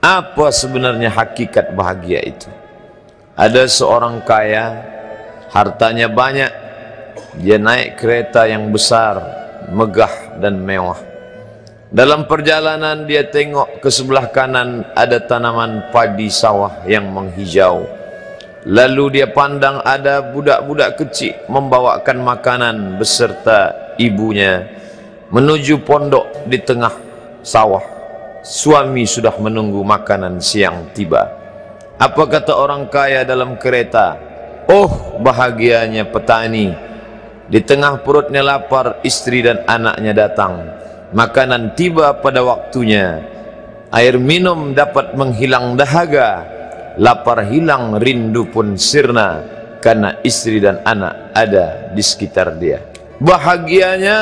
Apa sebenarnya hakikat bahagia itu? Ada seorang kaya, hartanya banyak, dia naik kereta yang besar, megah dan mewah. Dalam perjalanan dia tengok ke sebelah kanan ada tanaman padi sawah yang menghijau. Lalu dia pandang ada budak-budak kecil membawakan makanan beserta ibunya menuju pondok di tengah sawah. Suami sudah menunggu makanan siang tiba. Apa kata orang kaya dalam kereta? Oh, bahagianya petani. Di tengah perutnya lapar, istri dan anaknya datang. Makanan tiba pada waktunya. Air minum dapat menghilang dahaga. Lapar hilang, rindu pun sirna, karena istri dan anak ada di sekitar dia. Bahagianya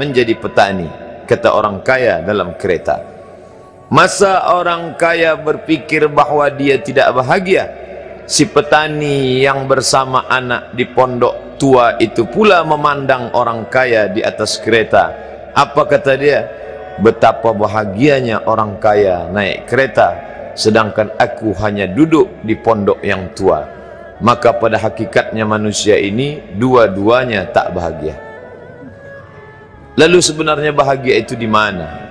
menjadi petani, kata orang kaya dalam kereta. Masa orang kaya berpikir bahwa dia tidak bahagia, si petani yang bersama anak di pondok tua itu pula memandang orang kaya di atas kereta. Apa kata dia? Betapa bahagianya orang kaya naik kereta, sedangkan aku hanya duduk di pondok yang tua. Maka pada hakikatnya manusia ini dua-duanya tak bahagia. Lalu sebenarnya bahagia itu di mana?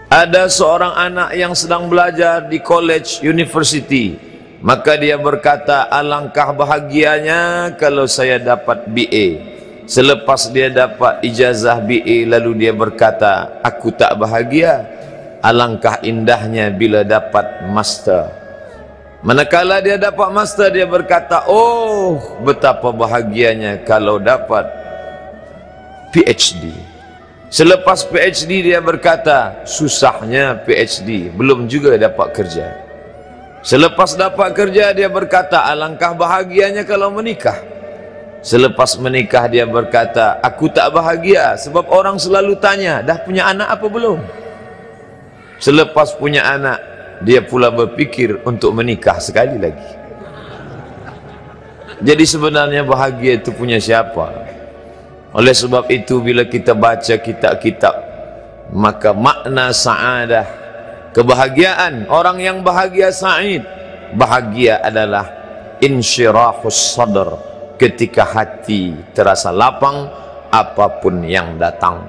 Ada seorang anak yang sedang belajar di college, university. Maka dia berkata, alangkah bahagianya kalau saya dapat BA. Selepas dia dapat ijazah BA, lalu dia berkata, aku tak bahagia. Alangkah indahnya bila dapat master. Manakala dia dapat master, dia berkata, oh, betapa bahagianya kalau dapat PhD. Selepas PhD dia berkata, susahnya PhD, belum juga dapat kerja. Selepas dapat kerja dia berkata, alangkah bahagianya kalau menikah. Selepas menikah dia berkata, aku tak bahagia sebab orang selalu tanya, dah punya anak apa belum? Selepas punya anak, dia pula berpikir untuk menikah sekali lagi. Jadi sebenarnya bahagia itu punya siapa? Oleh sebab itu bila kita baca kitab-kitab, maka makna sa'adah, kebahagiaan, orang yang bahagia sa'id, bahagia adalah insyirahus sadr, ketika hati terasa lapang apapun yang datang.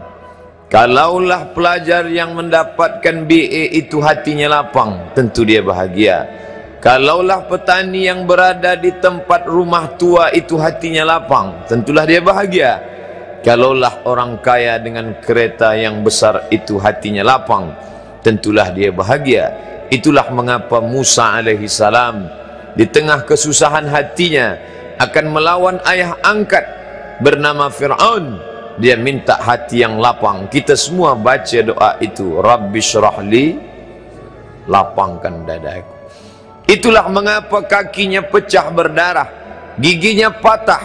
Kalaulah pelajar yang mendapatkan BA itu hatinya lapang, tentu dia bahagia. Kalaulah petani yang berada di tempat rumah tua itu hatinya lapang, tentulah dia bahagia. Kalaulah orang kaya dengan kereta yang besar itu hatinya lapang, tentulah dia bahagia. Itulah mengapa Musa alaihi salam di tengah kesusahan hatinya akan melawan ayah angkat bernama Fir'aun, dia minta hati yang lapang. Kita semua baca doa itu, Rabbi syrahli, lapangkan dadaku. Itulah mengapa kakinya pecah berdarah, giginya patah,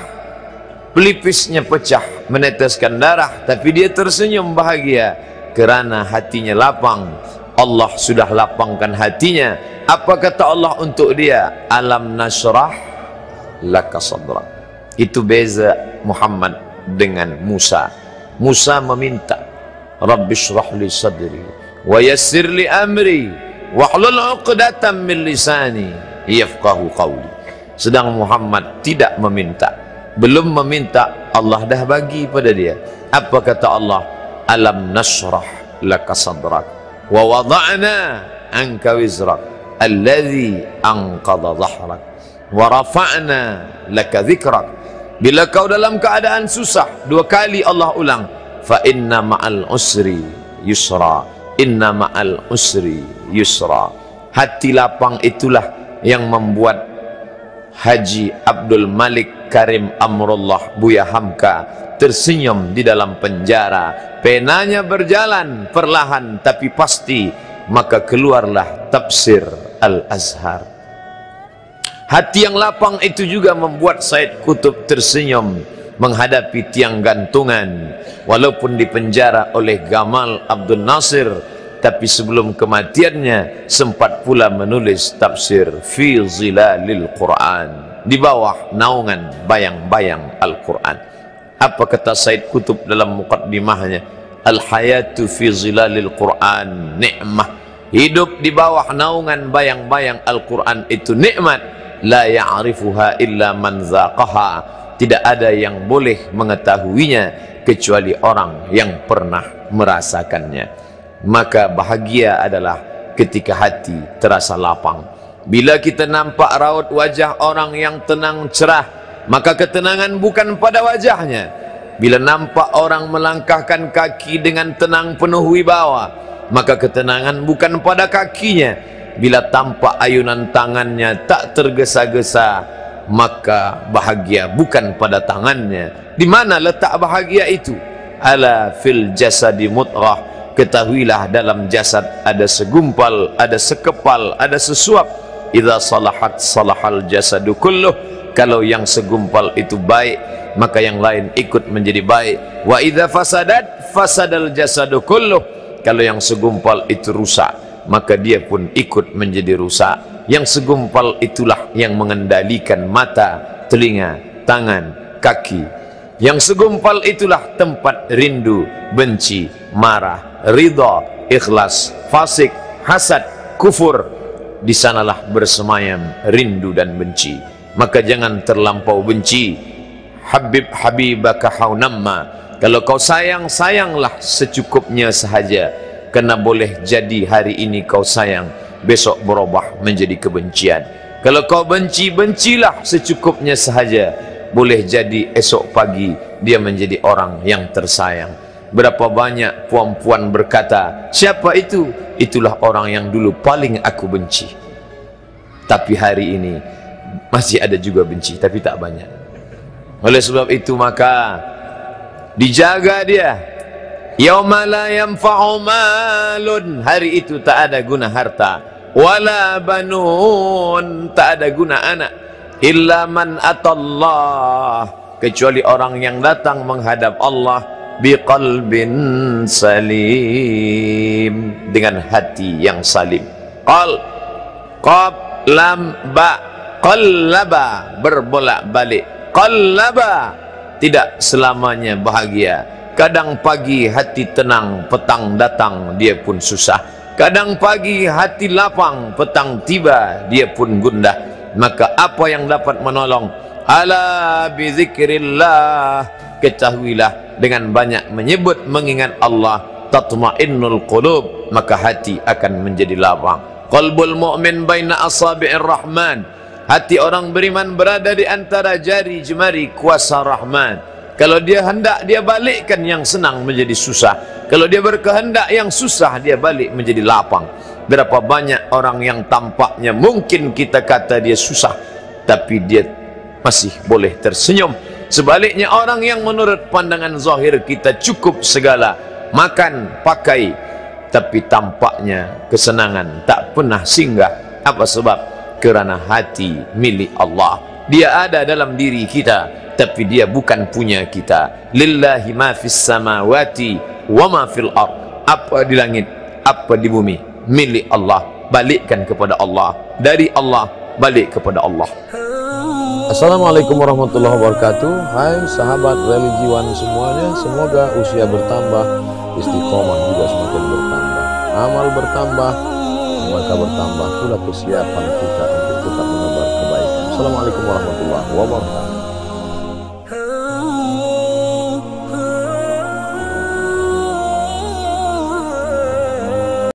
pelipisnya pecah meneteskan darah, tapi dia tersenyum bahagia kerana hatinya lapang. Allah sudah lapangkan hatinya. Apa kata Allah untuk dia? Alam nasrah laka sadrak. Itu beza Muhammad dengan Musa. Musa meminta, Rabbi shrah li sadri wa yassir li amri wahlul 'uqdatam min lisani yafqahu qawli. Sedang Muhammad tidak meminta. Belum meminta, Allah dah bagi pada dia. Apa kata Allah? Alam nashrah laka sadrak wa wada'na anka wizrak alladhi anqadha dhahrak wa rafa'na laka dhikrak. Bila kau dalam keadaan susah, dua kali Allah ulang, fa inna ma'al usri yusra, inna ma'al usri yusra. Hati lapang itulah yang membuat Haji Abdul Malik Karim Amrullah Buya Hamka tersenyum di dalam penjara. Penanya berjalan perlahan tapi pasti, maka keluarlah tafsir Al-Azhar. Hati yang lapang itu juga membuat Said Qutb tersenyum menghadapi tiang gantungan. Walaupun dipenjara oleh Gamal Abdul Nasir, tapi sebelum kematiannya sempat pula menulis tafsir Fi Zilalil Quran, di bawah naungan bayang-bayang Al-Quran. Apa kata Said Qutb dalam muqaddimahnya? Al-hayatu fi zilalil Quran ni'mah hidup di bawah naungan bayang-bayang Al-Quran itu nikmat. La ya'rifuha illa man zaqaha, tidak ada yang boleh mengetahuinya kecuali orang yang pernah merasakannya. Maka bahagia adalah ketika hati terasa lapang. Bila kita nampak raut wajah orang yang tenang cerah, maka ketenangan bukan pada wajahnya. Bila nampak orang melangkahkan kaki dengan tenang penuh wibawa, maka ketenangan bukan pada kakinya. Bila tampak ayunan tangannya tak tergesa-gesa, maka bahagia bukan pada tangannya. Di mana letak bahagia itu? Ala fil jasadi mudghah, ketahuilah dalam jasad ada segumpal, ada sekepal, ada sesuap. Idza salahat salahal jasadu kulluh, kalau yang segumpal itu baik, maka yang lain ikut menjadi baik. Wa idza fasadat fasadal jasadu kulluh, kalau yang segumpal itu rusak, maka dia pun ikut menjadi rusak. Yang segumpal itulah yang mengendalikan mata, telinga, tangan, kaki. Yang segumpal itulah tempat rindu, benci, marah, ridha, ikhlas, fasik, hasad, kufur. Di sanalah bersemayam rindu dan benci. Maka jangan terlampau benci. Habib habibaka haunamma, kalau kau sayang, sayanglah secukupnya sahaja. Karena boleh jadi hari ini kau sayang, besok berubah menjadi kebencian. Kalau kau benci, bencilah secukupnya sahaja. Boleh jadi esok pagi dia menjadi orang yang tersayang. Berapa banyak puan-puan berkata, siapa itu? Itulah orang yang dulu paling aku benci. Tapi hari ini masih ada juga benci, tapi tak banyak. Oleh sebab itu maka dijaga dia. Yauma la yanfa'u malun, hari itu tak ada guna harta, wala banun, tak ada guna anak, illa man atallah, kecuali orang yang datang menghadap Allah biqalbin salim, dengan hati yang salim. Qaf lam ba, qallaba, berbolak-balik. Qallaba, tidak selamanya bahagia. Kadang pagi hati tenang, petang datang dia pun susah. Kadang pagi hati lapang, petang tiba dia pun gundah. Maka apa yang dapat menolong? Ala bizikrillah, ketahuilah dengan banyak menyebut mengingat Allah, tatma'innul qulub, maka hati akan menjadi lapang. Qalbul mu'min baina asabi'ir rahman, hati orang beriman berada di antara jari jemari kuasa Rahman. Kalau dia hendak, dia balikkan yang senang menjadi susah. Kalau dia berkehendak, yang susah dia balik menjadi lapang. Berapa banyak orang yang tampaknya mungkin kita kata dia susah, tapi dia masih boleh tersenyum. Sebaliknya orang yang menurut pandangan zahir kita cukup segala, makan, pakai, tapi tampaknya kesenangan tak pernah singgah. Apa sebab? Kerana hati milik Allah. Dia ada dalam diri kita, tapi dia bukan punya kita. Lillahi ma fis samawati wa ma fil ard, apa di langit, apa di bumi, milik Allah. Balikkan kepada Allah, dari Allah balik kepada Allah. Assalamualaikum warahmatullahi wabarakatuh. Hai sahabat religiwan semuanya, semoga usia bertambah, istiqomah juga semakin bertambah, amal bertambah, maka bertambah pula kesiapan kita untuk tetap menebar kebaikan. Assalamualaikum warahmatullahi wabarakatuh.